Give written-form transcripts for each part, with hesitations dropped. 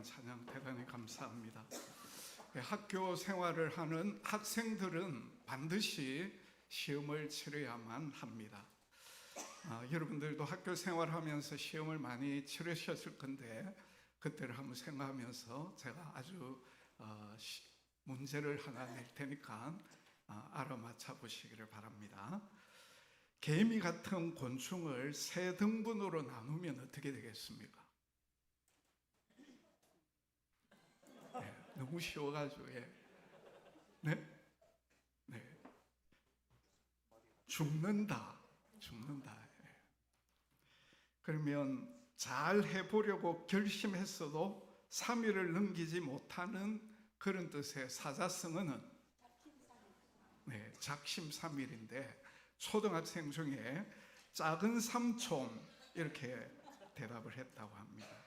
귀한 찬양 대단히 감사합니다. 학교 생활을 하는 학생들은 반드시 시험을 치러야만 합니다. 여러분들도 학교 생활하면서 시험을 많이 치르셨을 건데 그때를 한번 생각하면서 제가 아주 문제를 하나 낼 테니까 알아맞혀 보시기를 바랍니다. 개미 같은 곤충을 세 등분으로 나누면 어떻게 되겠습니까? 너무 쉬워가지고. 네? 죽는다. 그러면 잘 해보려고 결심했어도 3일을 넘기지 못하는 그런 뜻의 사자성어는 작심삼일인데 초등학생 중에 작은 삼촌 이렇게 대답을 했다고 합니다.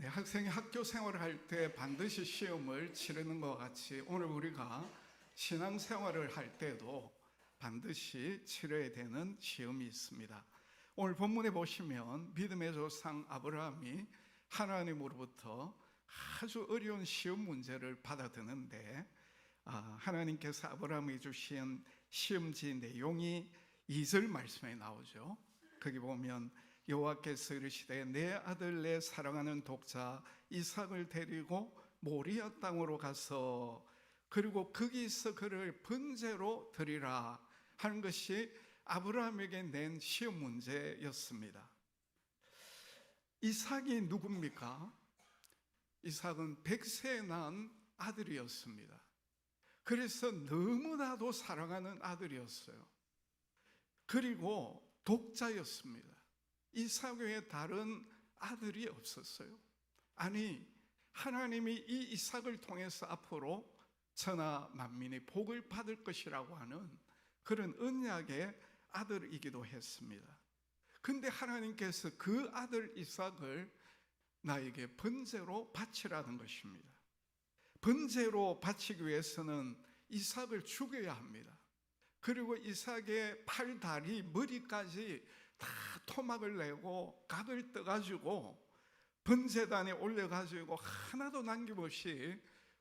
학생이 학교 생활을 할 때 반드시 시험을 치르는 것 같이 오늘 우리가 신앙생활을 할 때도 반드시 치러야 되는 시험이 있습니다. 오늘 본문에 보시면 믿음의 조상 아브라함이 하나님으로부터 아주 어려운 시험 문제를 받아드는데 하나님께서 아브라함에게 주신 시험지 내용이 2절 말씀에 나오죠. 거기 보면 여호와께서 이르시되 내 아들 내 사랑하는 독자 이삭을 데리고 모리아 땅으로 가서 그리고 거기서 그를 번제로 드리라 하는 것이 아브라함에게 낸 시험 문제였습니다. 이삭이 누굽니까? 이삭은 100세에 낳은 아들이었습니다. 그래서 너무나도 사랑하는 아들이었어요. 그리고 독자였습니다. 이삭 외에 다른 아들이 없었어요. 아니, 하나님이 이 이삭을 통해서 앞으로 천하 만민이 복을 받을 것이라고 하는 그런 언약의 아들이기도 했습니다. 근데 하나님께서 그 아들 이삭을 나에게 번제로 바치라는 것입니다. 번제로 바치기 위해서는 이삭을 죽여야 합니다. 그리고 이삭의 팔, 다리, 머리까지 다 토막을 내고 각을 떠가지고 번제단에 올려가지고 하나도 남김없이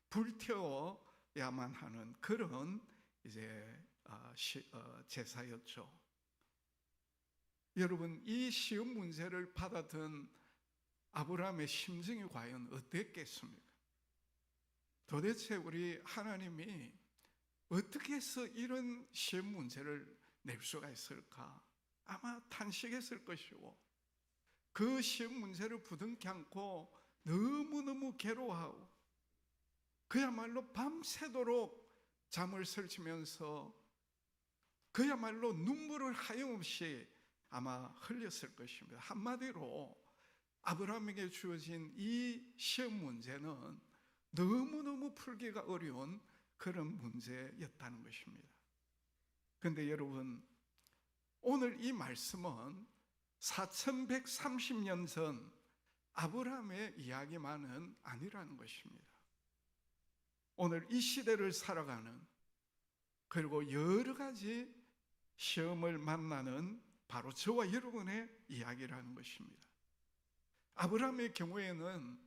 불태워야만 하는 그런 제사였죠. 여러분, 이 시험 문제를 받아든 아브라함의 심정이 과연 어땠겠습니까? 도대체 우리 하나님이 어떻게 해서 이런 시험 문제를 낼 수가 있을까? 아마 탄식했을 것이고 그 시험 문제를 부둥켜 안고 너무너무 괴로워하고 그야말로 밤새도록 잠을 설치면서 그야말로 눈물을 하염없이 아마 흘렸을 것입니다. 한마디로 아브라함에게 주어진 이 시험 문제는 너무너무 풀기가 어려운 그런 문제였다는 것입니다. 그런데 여러분, 오늘 이 말씀은 4130년 전 아브라함의 이야기만은 아니라는 것입니다. 오늘 이 시대를 살아가는 그리고 여러 가지 시험을 만나는 바로 저와 여러분의 이야기라는 것입니다. 아브라함의 경우에는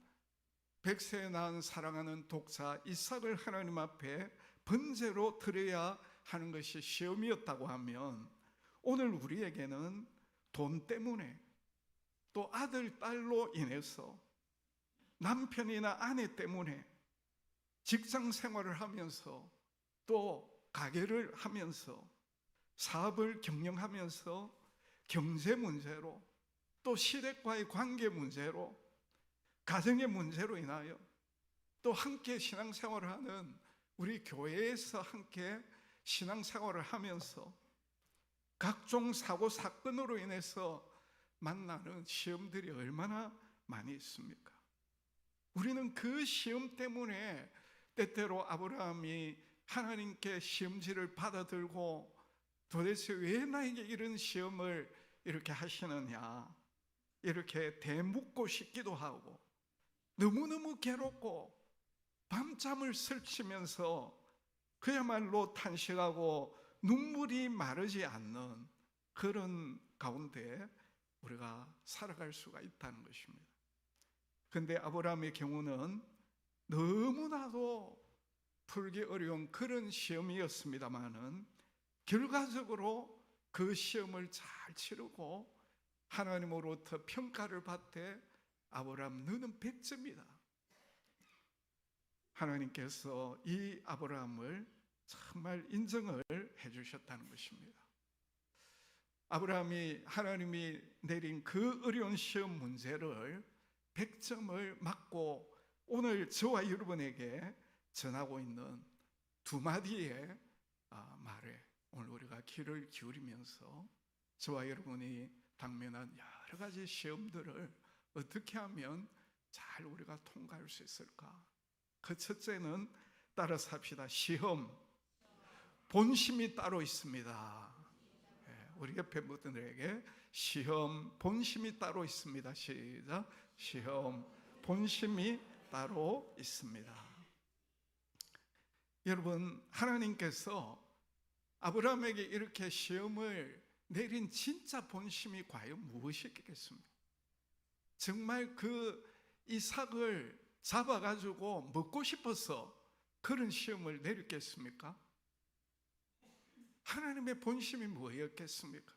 100세에 낳은 사랑하는 독자 이삭을 하나님 앞에 번제로 드려야 하는 것이 시험이었다고 하면 오늘 우리에게는 돈 때문에 또 아들, 딸로 인해서 남편이나 아내 때문에 직장 생활을 하면서 또 가게를 하면서 사업을 경영하면서 경제 문제로 또 시댁과의 관계 문제로 가정의 문제로 인하여 또 함께 신앙생활을 하는 우리 교회에서 함께 신앙생활을 하면서 각종 사고 사건으로 인해서 만나는 시험들이 얼마나 많이 있습니까? 우리는 그 시험 때문에 때때로 아브라함이 하나님께 시험지를 받아들고 도대체 왜 나에게 이런 시험을 이렇게 하시느냐 이렇게 대묻고 싶기도 하고 너무너무 괴롭고 밤잠을 설치면서 그야말로 탄식하고 눈물이 마르지 않는 그런 가운데 우리가 살아갈 수가 있다는 것입니다. 근데 아브라함의 경우는 너무나도 풀기 어려운 그런 시험이었습니다마는 결과적으로 그 시험을 잘 치르고 하나님으로부터 평가를 받되 아브라함 너는 100점이다. 하나님께서 이 아브라함을 정말 인정을 해주셨다는 것입니다. 아브라함이 하나님이 내린 그 어려운 시험 문제를 100점을 맞고 오늘 저와 여러분에게 전하고 있는 두 마디의 말에 오늘 우리가 귀를 기울이면서 저와 여러분이 당면한 여러 가지 시험들을 어떻게 하면 잘 우리가 통과할 수 있을까? 그 첫째는 따라서 합시다. 시험, 본심이 따로 있습니다. 우리 옆에 분들에게 시험, 본심이 따로 있습니다. 시작. 시험, 본심이 따로 있습니다. 여러분, 하나님께서 아브라함에게 이렇게 시험을 내린 진짜 본심이 과연 무엇이겠습니까? 정말 그 이삭을 잡아가지고 먹고 싶어서 그런 시험을 내렸겠습니까? 하나님의 본심이 뭐였겠습니까?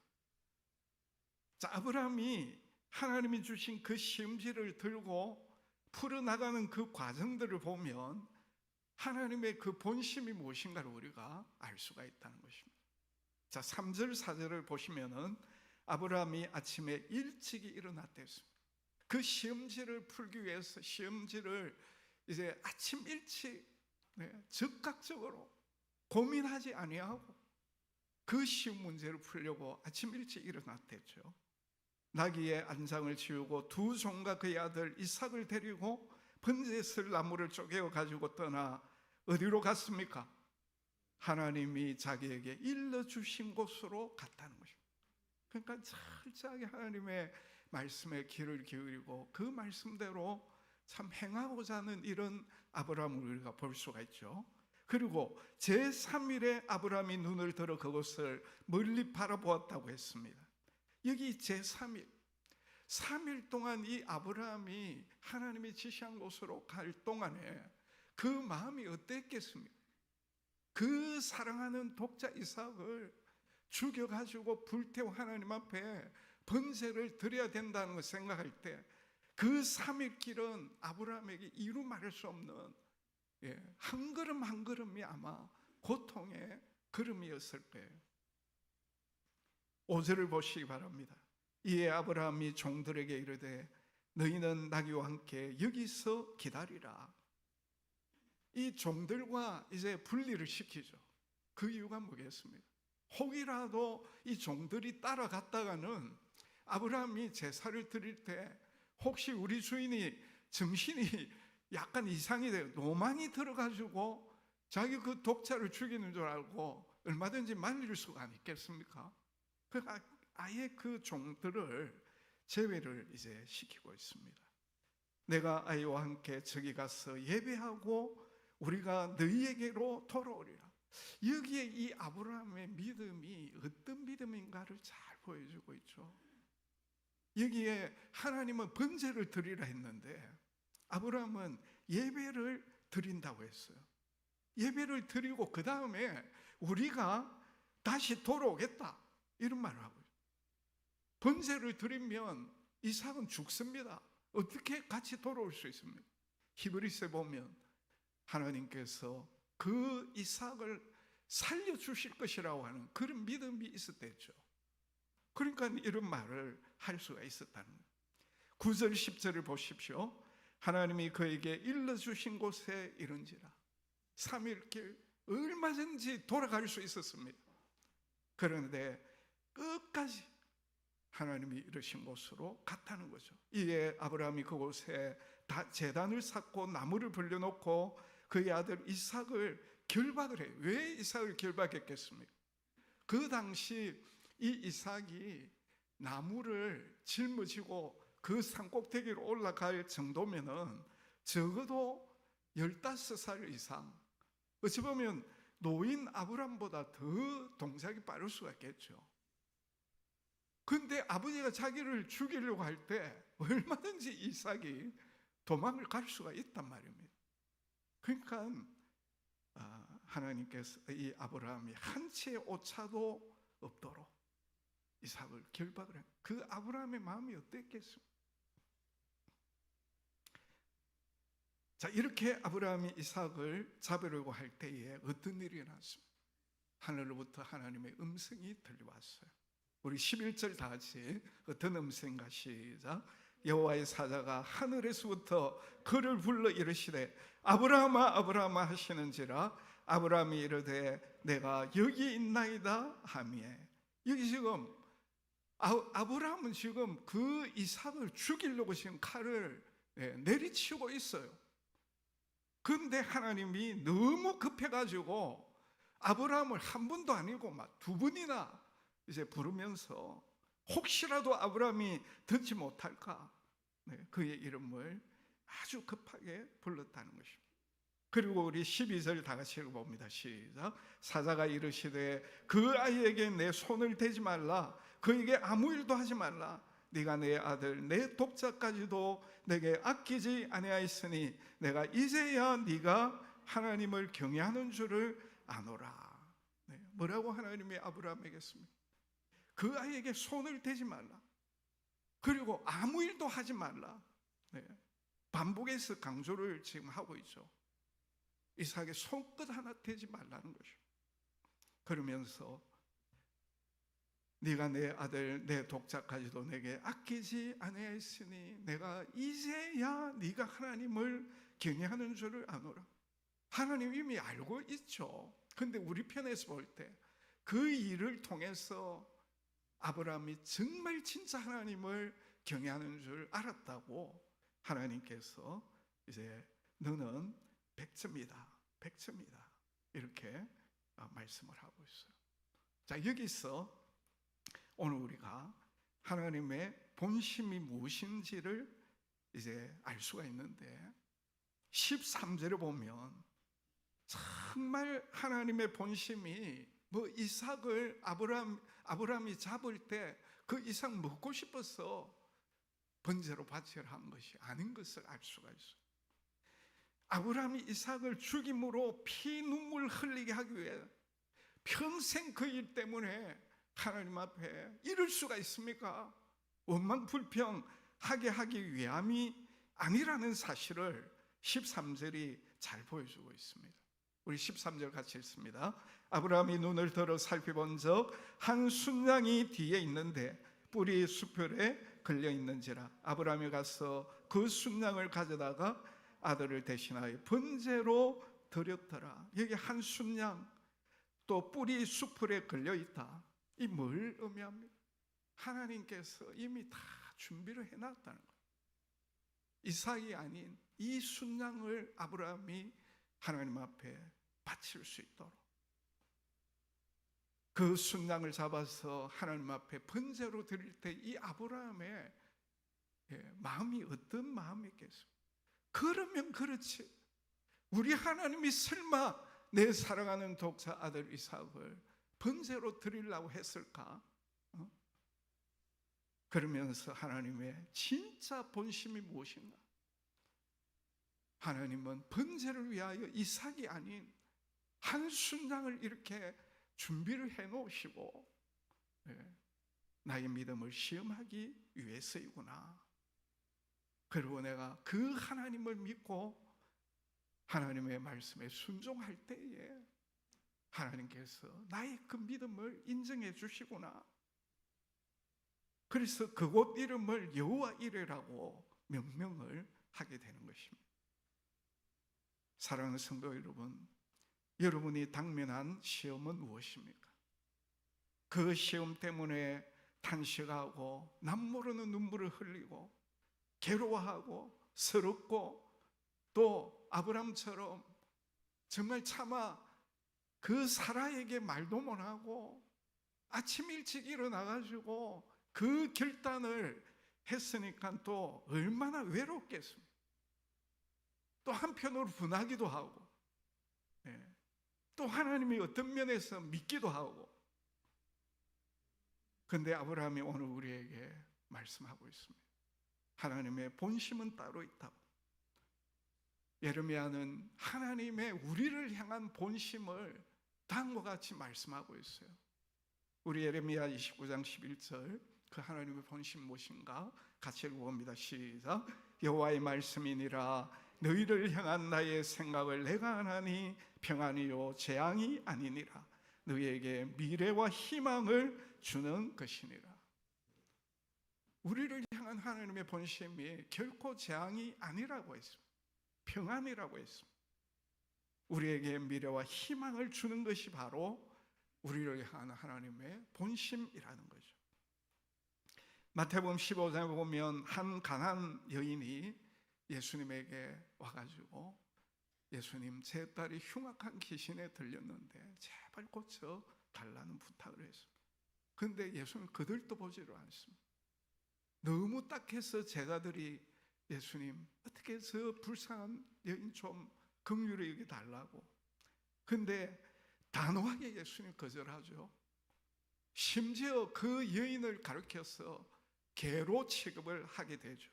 자, 아브라함이 하나님이 주신 그 시험지를 들고 풀어나가는 그 과정들을 보면 하나님의 그 본심이 무엇인가를 우리가 알 수가 있다는 것입니다. 자, 3절 4절을 보시면은 아브라함이 아침에 일찍이 일어났댔습니다. 그 시험지를 풀기 위해서 시험지를 이제 아침 일찍 적극적으로 고민하지 아니하고 그 시험 문제를 풀려고 아침 일찍 일어났댔죠. 나귀의 안장을 지우고 두 종과 그의 아들 이삭을 데리고 번제쓸 나무를 쪼개어 가지고 떠나 어디로 갔습니까? 하나님이 자기에게 일러주신 곳으로 갔다는 것입니다. 그러니까 철저하게 하나님의 말씀에 귀를 기울이고 그 말씀대로 참 행하고자 하는 이런 아브라함을 우리가 볼 수가 있죠. 그리고 제3일에 아브라함이 눈을 들어 그곳을 멀리 바라보았다고 했습니다. 여기 제3일, 3일 동안 이 아브라함이 하나님이 지시한 곳으로 갈 동안에 그 마음이 어땠겠습니까? 그 사랑하는 독자 이삭을 죽여가지고 불태워 하나님 앞에 번제를 드려야 된다는 걸 생각할 때 그 3일 길은 아브라함에게 이루 말할 수 없는 한 걸음 한 걸음이 아마 고통의 걸음이었을 거예요. 5절을 보시기 바랍니다. 이에 아브라함이 종들에게 이르되 너희는 나귀와 함께 여기서 기다리라. 이 종들과 이제 분리를 시키죠. 그 이유가 뭐겠습니까? 혹이라도 이 종들이 따라갔다가는 아브라함이 제사를 드릴 때 혹시 우리 주인이 정신이 약간 이상이 돼요. 노망이 들어가지고 자기 그 독자를 죽이는 줄 알고 얼마든지 말릴 수가 있겠습니까? 그러니까 아예 그 종들을 제외를 이제 시키고 있습니다. 내가 아이와 함께 저기 가서 예배하고 우리가 너희에게로 돌아오리라. 여기에 이 아브라함의 믿음이 어떤 믿음인가를 잘 보여주고 있죠. 여기에 하나님은 번제를 드리라 했는데 아브라함은 예배를 드린다고 했어요. 예배를 드리고 그 다음에 우리가 다시 돌아오겠다 이런 말을 하고 있어요. 번제를 드리면 이삭은 죽습니다. 어떻게 같이 돌아올 수 있습니까? 히브리서에 보면 하나님께서 그 이삭을 살려주실 것이라고 하는 그런 믿음이 있었댔죠. 그러니까 이런 말을 할 수가 있었다는 거예요. 9절 10절을 보십시오. 하나님이 그에게 일러주신 곳에 이른지라. 3일 길 얼마든지 돌아갈 수 있었습니다. 그런데 끝까지 하나님이 이르신 곳으로 갔다는 거죠. 이에 아브라함이 그곳에 제단을 쌓고 나무를 불려놓고 그의 아들 이삭을 결박을 해요. 왜 이삭을 결박했겠습니까? 그 당시 이 이삭이 나무를 짊어지고 그 산꼭대기로 올라갈 정도면은 적어도 15살 이상, 어찌 보면 노인 아브람보다 더 동작이 빠를 수가 있겠죠. 근데 아버지가 자기를 죽이려고 할 때 얼마든지 이삭이 도망을 갈 수가 있단 말입니다. 그러니까 하나님께서 이 아브라함이 한 채의 오차도 없도록 이삭을 결박을 한, 그 아브라함의 마음이 어땠겠습니까? 자, 이렇게 아브라함이 이삭을 잡으려고 할 때에 어떤 일이 일어났습니까? 하늘로부터 하나님의 음성이 들려왔어요. 우리 11절 다 같이 어떤 음성인가 시작. 여호와의 사자가 하늘에서부터 그를 불러 이르시되 아브라함아 아브라함아 하시는지라 아브라함이 이르되 내가 여기 있나이다 하며. 여기 지금 아브라함은 지금 그 이삭을 죽이려고 지금 칼을 내리치고 있어요. 그런데 하나님이 너무 급해가지고 아브라함을 한 번도 아니고 막 두 번이나 이제 부르면서 혹시라도 아브라함이 듣지 못할까, 그의 이름을 아주 급하게 불렀다는 것입니다. 그리고 우리 12절 다 같이 읽어봅니다. 시작. 사자가 이르시되 그 아이에게 내 손을 대지 말라, 그에게 아무 일도 하지 말라. 네가 내 아들 내 독자까지도 내게 아끼지 아니하였으니 내가 이제야 네가 하나님을 경외하는 줄을 아노라. 뭐라고 하나님이 아브라함에게 했습니까? 그 아이에게 손을 대지 말라, 그리고 아무 일도 하지 말라. 반복해서 강조를 지금 하고 있죠. 이삭의 손끝 하나 대지 말라는 것이죠. 그러면서 네가 내 아들 내 독자까지도 내게 아끼지 아니하였으니 내가 이제야 네가 하나님을 경외하는 줄을 아노라. 하나님 이미 알고 있죠. 근데 우리 편에서 볼 때 그 일을 통해서 아브라함이 정말 진짜 하나님을 경외하는 줄 알았다고 하나님께서 이제 너는 백점이다, 백점이다 이렇게 말씀을 하고 있어요. 자, 여기서 오늘 우리가 하나님의 본심이 무엇인지를 이제 알 수가 있는데 13절에 보면 정말 하나님의 본심이 이삭을 아브라함이 잡을 때 그 이삭 먹고 싶어서 번제로 바치려 한 것이 아닌 것을 알 수가 있어요. 아브라함이 이삭을 죽임으로 피 눈물 흘리게 하기 위해 평생 그 일 때문에 하나님 앞에 이럴 수가 있습니까? 원망 불평하게 하기 위함이 아니라는 사실을 13절이 잘 보여주고 있습니다. 우리 13절 같이 읽습니다. 아브라함이 눈을 들어 살펴본 적 한 순양이 뒤에 있는데 뿔이 수풀에 걸려 있는지라 아브라함이 가서 그 순양을 가져다가 아들을 대신하여 번제로 드렸더라. 여기 한 순양 또 뿔이 수풀에 걸려 있다. 이 뭘 의미합니까? 하나님께서 이미 다 준비를 해놨다는 거예요. 이삭이 아닌 이 순양을 아브라함이 하나님 앞에 바칠 수 있도록 그 순양을 잡아서 하나님 앞에 번제로 드릴 때 이 아브라함의 마음이 어떤 마음이겠습니까? 그러면 그렇지, 우리 하나님이 설마 내 사랑하는 독자 아들 이삭을 번제로 드리려고 했을까? 그러면서 하나님의 진짜 본심이 무엇인가? 하나님은 번제를 위하여 이삭이 아닌 한 순양을 이렇게 준비를 해놓으시고 나의 믿음을 시험하기 위해서이구나. 그리고 내가 그 하나님을 믿고 하나님의 말씀에 순종할 때에 하나님께서 나의 그 믿음을 인정해 주시구나. 그래서 그곳 이름을 여호와 이레라고 명명을 하게 되는 것입니다. 사랑하는 성도 여러분, 여러분이 당면한 시험은 무엇입니까? 그 시험 때문에 탄식하고 남모르는 눈물을 흘리고 괴로워하고 서럽고 또 아브람처럼 정말 차마 그 사라에게 말도 못하고 아침 일찍 일어나가지고 그 결단을 했으니까 또 얼마나 외롭겠습니까? 또 한편으로 분하기도 하고 또 하나님이 어떤 면에서 믿기도 하고. 그런데 아브라함이 오늘 우리에게 말씀하고 있습니다. 하나님의 본심은 따로 있다고. 예레미야는 하나님의 우리를 향한 본심을 다음과 같이 말씀하고 있어요. 우리 예레미야 29장 11절, 그 하나님의 본심 무엇인가 같이 읽어봅니다. 시작. 여호와의 말씀이니라. 너희를 향한 나의 생각을 내가 아나니 평안이요 재앙이 아니니라. 너희에게 미래와 희망을 주는 것이니라. 우리를 향한 하나님의 본심이 결코 재앙이 아니라고 했습니다. 평안이라고 했습니다. 우리에게 미래와 희망을 주는 것이 바로 우리를 향한 하나님의 본심이라는 거죠. 마태복음 15장에 보면 한 가난한 여인이 예수님에게 와가지고 예수님, 제 딸이 흉악한 귀신에 들렸는데 제발 고쳐 달라는 부탁을 했습니다. 그런데 예수님 그들도 보지를 않습니다. 너무 딱해서 제자들이 예수님, 어떻게 해서 불쌍한 여인 좀 긍휼히 여기 달라고. 근데 단호하게 예수님 거절하죠. 심지어 그 여인을 가리켜서 개로 취급을 하게 되죠.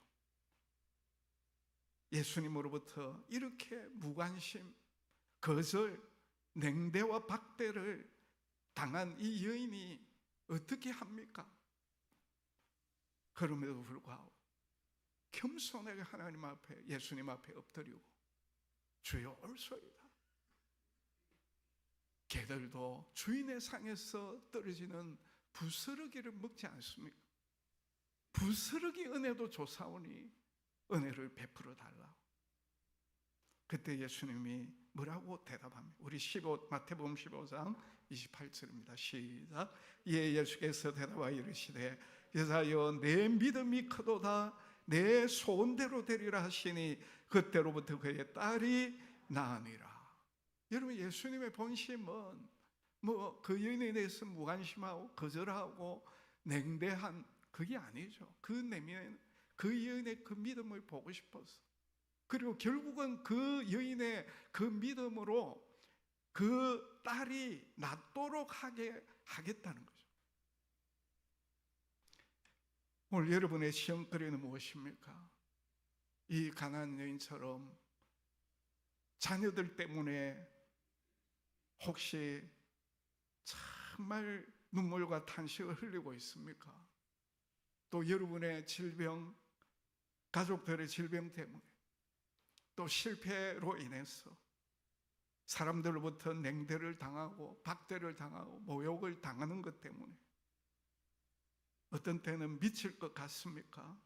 예수님으로부터 이렇게 무관심, 거절, 냉대와 박대를 당한 이 여인이 어떻게 합니까? 그럼에도 불구하고 겸손하게 하나님 앞에, 예수님 앞에 엎드리고 주여 올소이다. 개들도 주인의 상에서 떨어지는 부스러기를 먹지 않습니까? 부스러기 은혜도 조사오니 은혜를 베풀어 달라고. 그때 예수님이 뭐라고 대답합니까? 우리 마태복음 15장 28절입니다. 시작. 이에 예수께서 대답하여 이르시되 여자여 내 믿음이 크도다. 내 소원대로 되리라 하시니 그때로부터 그의 딸이 나으니라. 여러분, 예수님의 본심은 그 여인에 대해서 무관심하고 거절하고 냉대한 그게 아니죠. 그 내면에 그 여인의 그 믿음을 보고 싶어서, 그리고 결국은 그 여인의 그 믿음으로 그 딸이 낫도록 하겠다는 거죠. 오늘 여러분의 시험거리는 무엇입니까? 이 가난한 여인처럼 자녀들 때문에 혹시 정말 눈물과 탄식을 흘리고 있습니까? 또 여러분의 질병, 가족들의 질병 때문에, 또 실패로 인해서 사람들로부터 냉대를 당하고 박대를 당하고 모욕을 당하는 것 때문에 어떤 때는 미칠 것 같습니까?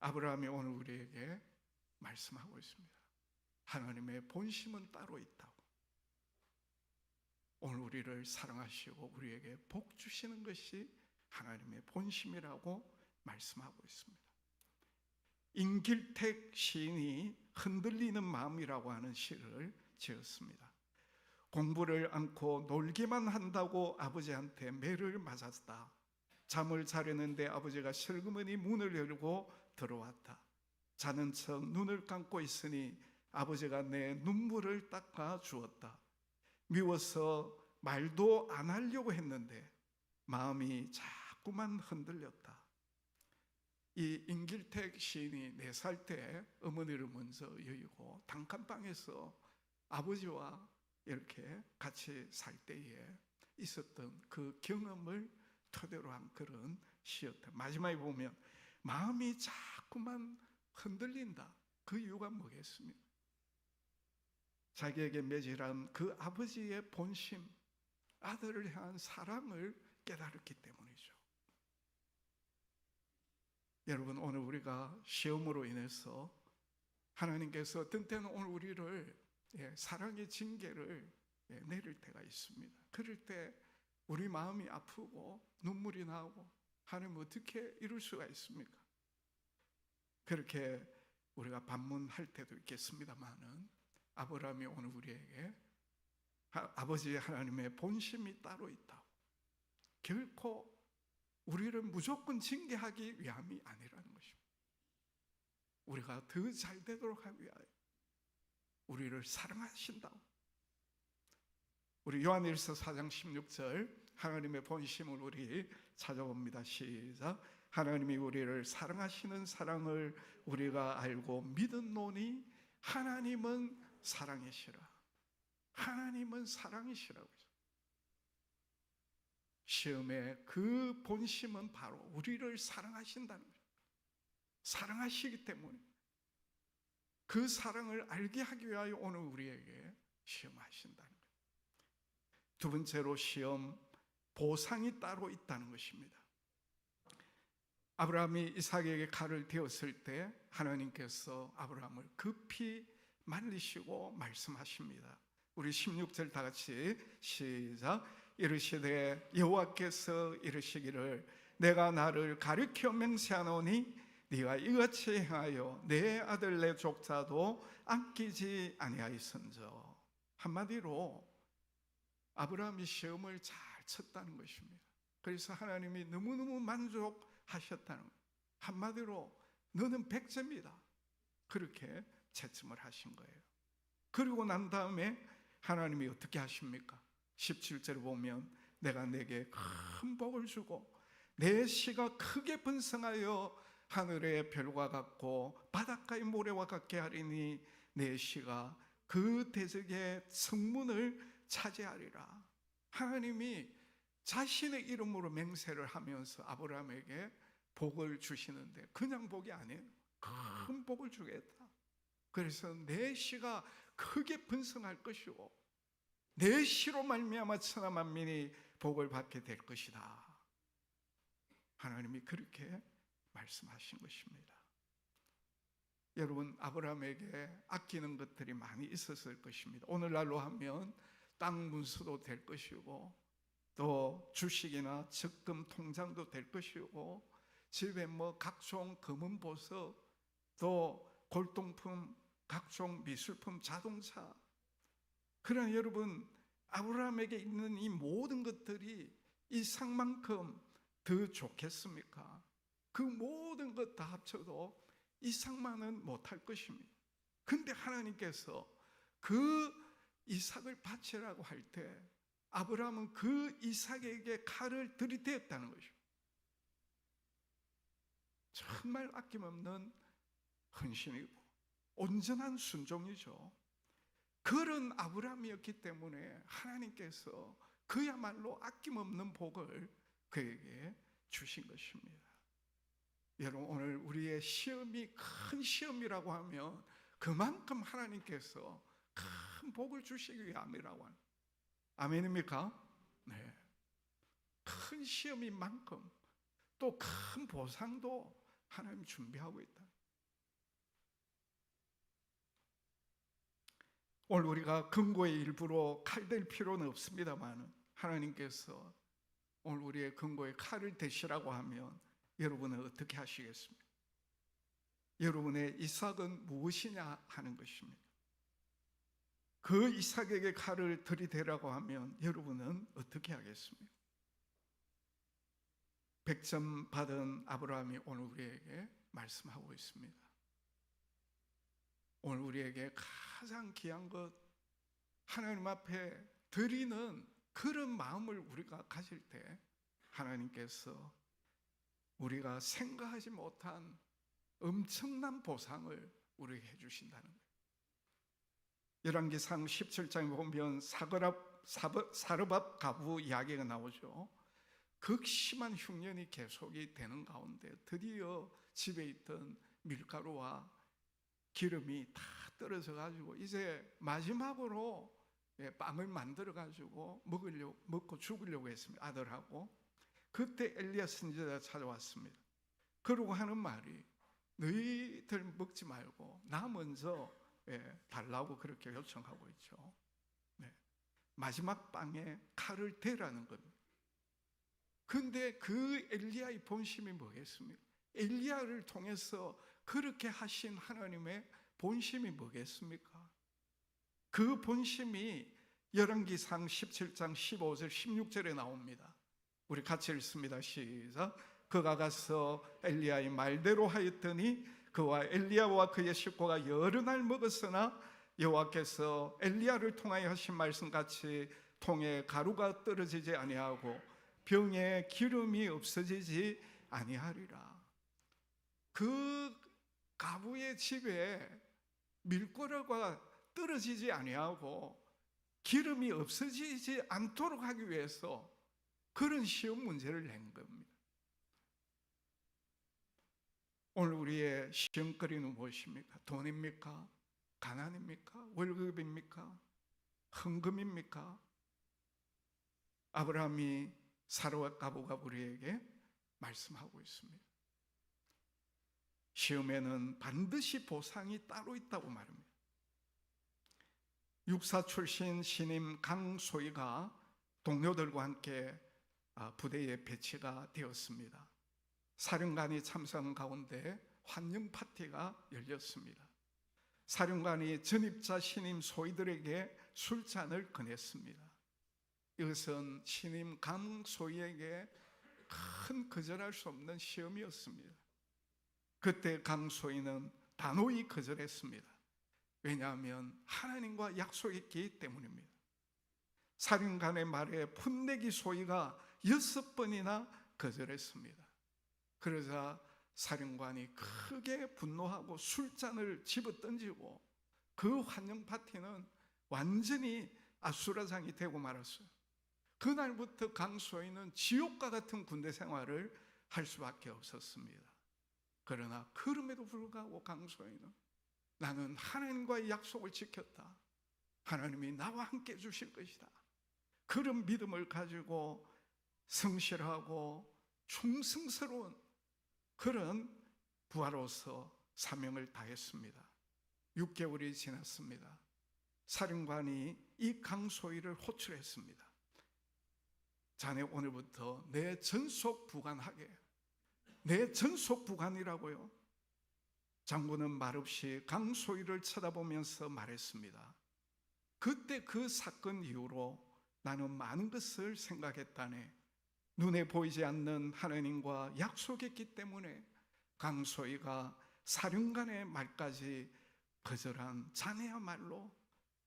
아브라함이 오늘 우리에게 말씀하고 있습니다. 하나님의 본심은 따로 있다고. 오늘 우리를 사랑하시고 우리에게 복 주시는 것이 하나님의 본심이라고 말씀하고 있습니다. 임길택 시인이 흔들리는 마음이라고 하는 시를 지었습니다. 공부를 않고 놀기만 한다고 아버지한테 매를 맞았다. 잠을 자려는데 아버지가 슬그머니 문을 열고 들어왔다. 자는 척 눈을 감고 있으니 아버지가 내 눈물을 닦아 주었다. 미워서 말도 안 하려고 했는데 마음이 자꾸만 흔들렸다. 이 임길택 시인이 4살 때 어머니를 먼저 여의고 단칸방에서 아버지와 이렇게 같이 살 때에 있었던 그 경험을 토대로 한 그런 시였다. 마지막에 보면 마음이 자꾸만 흔들린다. 그 이유가 뭐겠습니까? 자기에게 매질한 그 아버지의 본심, 아들을 향한 사랑을 깨달았기 때문이죠. 여러분, 오늘 우리가 시험으로 인해서 하나님께서 어떤 때는 오늘 우리를 사랑의 징계를 내릴 때가 있습니다. 그럴 때 우리 마음이 아프고 눈물이 나고 하나님 어떻게 이럴 수가 있습니까? 그렇게 우리가 반문할 때도 있겠습니다만은 아브라함이 오늘 우리에게 아버지 하나님의 본심이 따로 있다고, 결코 우리를 무조건 징계하기 위함이 아니라는 것입니다. 우리가 더 잘 되도록 하기 위하여 우리를 사랑하신다고. 우리 요한일서 4장 16절 하나님의 본심을 우리 찾아봅니다. 시작. 하나님이 우리를 사랑하시는 사랑을 우리가 알고 믿었노니 하나님은 사랑이시라. 하나님은 사랑이시라고. 시험의 그 본심은 바로 우리를 사랑하신다는 거예요. 사랑하시기 때문에 그 사랑을 알게 하기 위하여 오늘 우리에게 시험하신다는 거예요. 두 번째로 시험, 보상이 따로 있다는 것입니다. 아브라함이 이삭에게 칼을 대었을 때 하나님께서 아브라함을 급히 말리시고 말씀하십니다. 우리 16절 다 같이 시작. 이르시되 여호와께서 이르시기를 내가 나를 가리켜 맹세하노니 네가 이같이 행하여 내 아들 내 족자도 아끼지 아니하였은저. 한마디로 아브라함이 시험을 잘 쳤다는 것입니다. 그래서 하나님이 너무너무 만족하셨다는 거예요. 한마디로 너는 100점이다 그렇게 채점을 하신 거예요. 그리고 난 다음에 하나님이 어떻게 하십니까? 17절에 보면 내가 내게 큰 복을 주고 내 씨가 크게 번성하여 하늘의 별과 같고 바닷가의 모래와 같게 하리니 내 씨가 그 대적의 성문을 차지하리라. 하나님이 자신의 이름으로 맹세를 하면서 아브라함에게 복을 주시는데 그냥 복이 아니에요. 큰 복을 주겠다. 그래서 내 씨가 크게 번성할 것이고 내 씨로 말미암아 천하 만민이 복을 받게 될 것이다. 하나님이 그렇게 말씀하신 것입니다. 여러분, 아브라함에게 아끼는 것들이 많이 있었을 것입니다. 오늘날로 하면 땅 문서도 될 것이고 또 주식이나 적금 통장도 될 것이고 집에 각종 금은 보석 또 골동품 각종 미술품 자동차. 그러나 여러분, 아브라함에게 있는 이 모든 것들이 이삭만큼 더 좋겠습니까? 그 모든 것 다 합쳐도 이삭만은 못할 것입니다. 근데 하나님께서 그 이삭을 바치라고 할 때 아브라함은 그 이삭에게 칼을 들이대었다는 것입니다. 정말 아낌없는 헌신이고 온전한 순종이죠. 그런 아브라함이었기 때문에 하나님께서 그야말로 아낌없는 복을 그에게 주신 것입니다. 여러분, 오늘 우리의 시험이 큰 시험이라고 하면 그만큼 하나님께서 큰 복을 주시기 위함이라고 합니다. 아멘입니까? 네. 큰 시험인 만큼 또 큰 보상도 하나님 준비하고 있다. 오늘 우리가 금고의 일부로 칼 댈 필요는 없습니다만 하나님께서 오늘 우리의 금고에 칼을 대시라고 하면 여러분은 어떻게 하시겠습니까? 여러분의 이삭은 무엇이냐 하는 것입니다. 그 이삭에게 칼을 들이대라고 하면 여러분은 어떻게 하겠습니까? 100점 받은 아브라함이 오늘 우리에게 말씀하고 있습니다. 오늘 우리에게 가장 귀한 것, 하나님 앞에 드리는 그런 마음을 우리가 가질 때 하나님께서 우리가 생각하지 못한 엄청난 보상을 우리에게 해주신다는 거예요. 열왕기상 17장에 보면 사르밧 가부 이야기가 나오죠. 극심한 흉년이 계속이 되는 가운데 드디어 집에 있던 밀가루와 기름이 다 떨어져 가지고 이제 마지막으로 빵을 만들어 가지고 먹고 죽으려고 했습니다. 아들하고. 그때 엘리야 선지자가 찾아왔습니다. 그러고 하는 말이 너희들 먹지 말고 나 먼저 달라고 그렇게 요청하고 있죠. 마지막 빵에 칼을 대라는 겁니다. 근데 그 엘리야의 본심이 뭐겠습니까? 엘리야를 통해서 그렇게 하신 하나님의 본심이 뭐겠습니까? 그 본심이 열왕기상 17장 15절 16절에 나옵니다. 우리 같이 읽습니다. 시작. 그가 가서 엘리야의 말대로 하였더니 그와 엘리야와 그의 식구가 여러 날 먹었으나 여호와께서 엘리야를 통하여 하신 말씀같이 통에 가루가 떨어지지 아니하고 병에 기름이 없어지지 아니하리라. 그 가부의 집에 밀가루가 떨어지지 아니하고 기름이 없어지지 않도록 하기 위해서 그런 시험 문제를 낸 겁니다. 오늘 우리의 시험거리는 무엇입니까? 돈입니까? 가난입니까? 월급입니까? 헌금입니까? 아브라함이 사라와 가부가 우리에게 말씀하고 있습니다. 시험에는 반드시 보상이 따로 있다고 말합니다. 육사 출신 신임 강소희가 동료들과 함께 부대에 배치가 되었습니다. 사령관이 참석한 가운데 환영 파티가 열렸습니다. 사령관이 전입자 신임 소희들에게 술잔을 건넸습니다. 이것은 신임 강소희에게 큰 거절할 수 없는 시험이었습니다. 그때 강소희는 단호히 거절했습니다. 왜냐하면 하나님과 약속했기 때문입니다. 사령관의 말에 풋내기 소희가 6번이나 거절했습니다. 그러자 사령관이 크게 분노하고 술잔을 집어던지고 그 환영 파티는 완전히 아수라장이 되고 말았어요. 그날부터 강소희는 지옥과 같은 군대 생활을 할 수밖에 없었습니다. 그러나 그럼에도 불구하고 강소희는 나는 하나님과의 약속을 지켰다. 하나님이 나와 함께 해주실 것이다. 그런 믿음을 가지고 성실하고 충성스러운 그런 부하로서 사명을 다했습니다. 6개월이 지났습니다. 사령관이 이 강소희를 호출했습니다. 자네 오늘부터 내 전속 부관하게. 내 전속 부관이라고요? 장군은 말없이 강소희를 쳐다보면서 말했습니다. 그때 그 사건 이후로 나는 많은 것을 생각했다네. 눈에 보이지 않는 하나님과 약속했기 때문에 강소희가 사령관의 말까지 거절한 자네야말로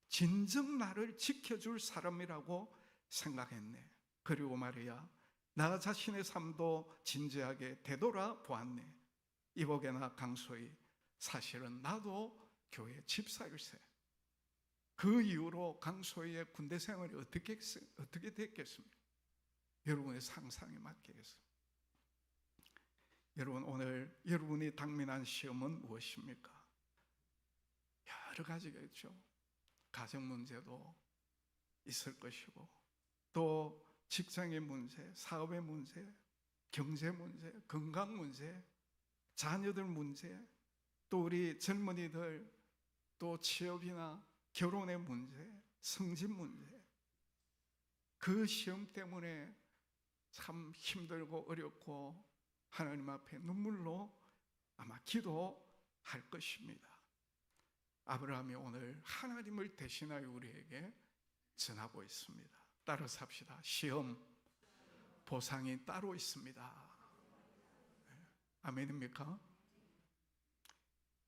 진정 나를 지켜줄 사람이라고 생각했네. 그리고 말이야, 나 자신의 삶도 진지하게 되돌아 보았네. 이보게나 강소희, 사실은 나도 교회 집사일세. 그 이후로 강소희의 군대 생활이 어떻게 됐겠습니까? 여러분의 상상에 맡기겠습니다. 여러분, 오늘 여러분이 당면한 시험은 무엇입니까? 여러 가지가 있죠. 가정 문제도 있을 것이고, 또 직장의 문제, 사업의 문제, 경제 문제, 건강 문제, 자녀들 문제, 또 우리 젊은이들 또 취업이나 결혼의 문제, 승진 문제, 그 시험 때문에 참 힘들고 어렵고 하나님 앞에 눈물로 아마 기도할 것입니다. 아브라함이 오늘 하나님을 대신하여 우리에게 전하고 있습니다. 따라서 합시다. 시험, 보상이 따로 있습니다. 아멘입니까?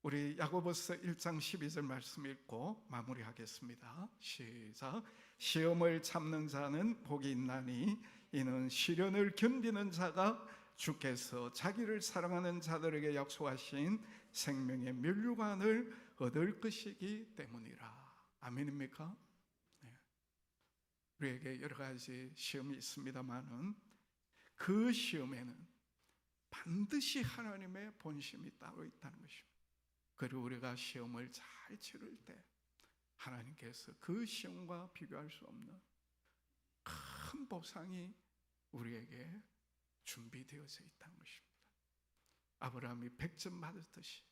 우리 야고보서 1장 12절 말씀 읽고 마무리하겠습니다. 시작. 시험을 참는 자는 복이 있나니 이는 시련을 견디는 자가 주께서 자기를 사랑하는 자들에게 약속하신 생명의 면류관을 얻을 것이기 때문이라. 아멘입니까? 네. 우리에게 여러 가지 시험이 있습니다만은 그 시험에는 반드시 하나님의 본심이 따로 있다는 것입니다. 그리고 우리가 시험을 잘 치를 때 하나님께서 그 시험과 비교할 수 없는 큰 보상이 우리에게 준비되어져 있다는 것입니다. 아브라함이 100점 받았듯이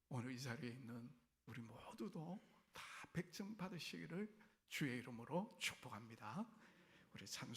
오늘 이 자리에 있는 우리 모두도 다 100점 받으시기를 주의 이름으로 축복합니다. 우리 찬송